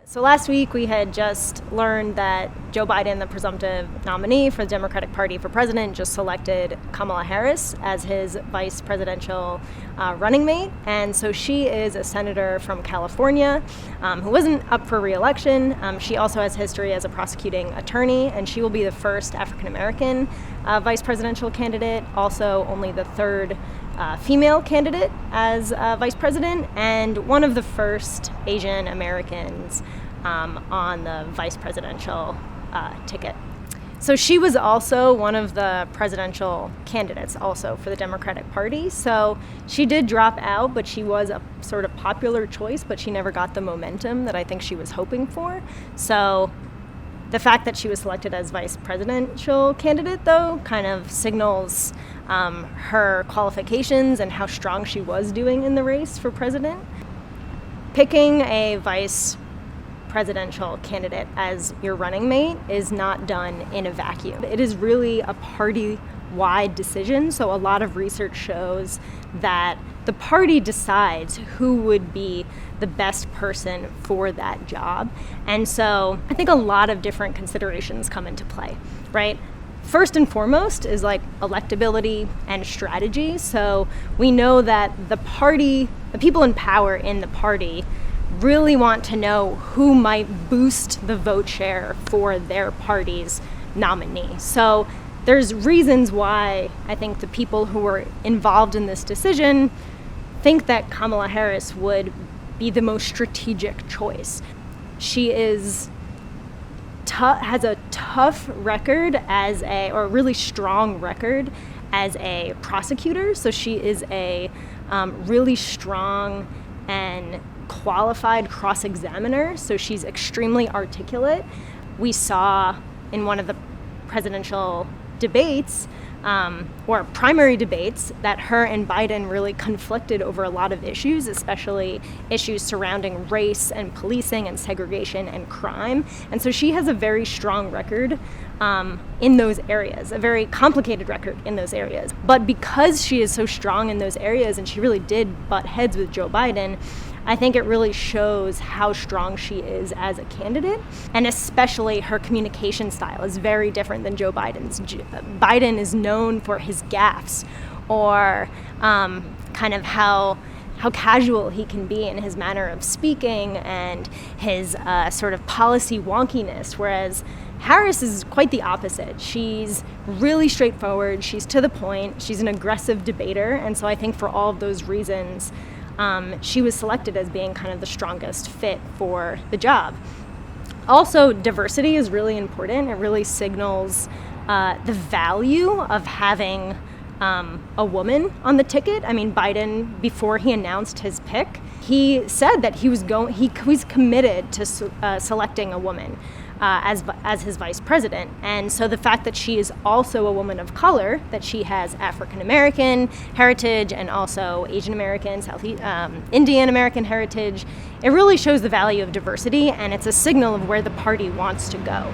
So last week we had just learned that Joe Biden, the presumptive nominee for the Democratic Party for president, just selected Kamala Harris as his vice presidential running mate. And so she is a senator from California who wasn't up for re-election. She also has history as a prosecuting attorney, and she will be the first African-American vice presidential candidate, also only the third female candidate as vice president, and one of the first Asian Americans on the vice presidential ticket. So she was also one of the presidential candidates also for the Democratic Party. So she did drop out, but she was a sort of popular choice, but she never got the momentum that I think she was hoping for. So the fact that she was selected as vice presidential candidate, though, kind of signals her qualifications and how strong she was doing in the race for president. Picking a vice presidential candidate as your running mate is not done in a vacuum. It is really a party-wide decision, so a lot of research shows that the party decides who would be the best person for that job. And so I think a lot of different considerations come into play, right? First and foremost is like electability and strategy. So we know that the people in power in the party really want to know who might boost the vote share for their party's nominee. So there's reasons why I think the people who were involved in this decision think that Kamala Harris would be the most strategic choice. She has a tough record or a really strong record as a prosecutor. So she is a really strong and qualified cross-examiner. So she's extremely articulate. We saw in one of the presidential debates, or primary debates, that her and Biden really conflicted over a lot of issues, especially issues surrounding race and policing and segregation and crime. And so she has a very strong record in those areas, a very complicated record in those areas. But because she is so strong in those areas and she really did butt heads with Joe Biden, I think it really shows how strong she is as a candidate, and especially her communication style is very different than Joe Biden's. Biden is known for his gaffes, or kind of how casual he can be in his manner of speaking and his sort of policy wonkiness, whereas Harris is quite the opposite. She's really straightforward, she's to the point, she's an aggressive debater, and so I think for all of those reasons, she was selected as being kind of the strongest fit for the job. Also, diversity is really important. It really signals the value of having a woman on the ticket. I mean, Biden, before he announced his pick, he said that he was committed to selecting a woman as his vice president. And so the fact that she is also a woman of color, that she has African American heritage and also Asian American, Indian American heritage, it really shows the value of diversity, and it's a signal of where the party wants to go.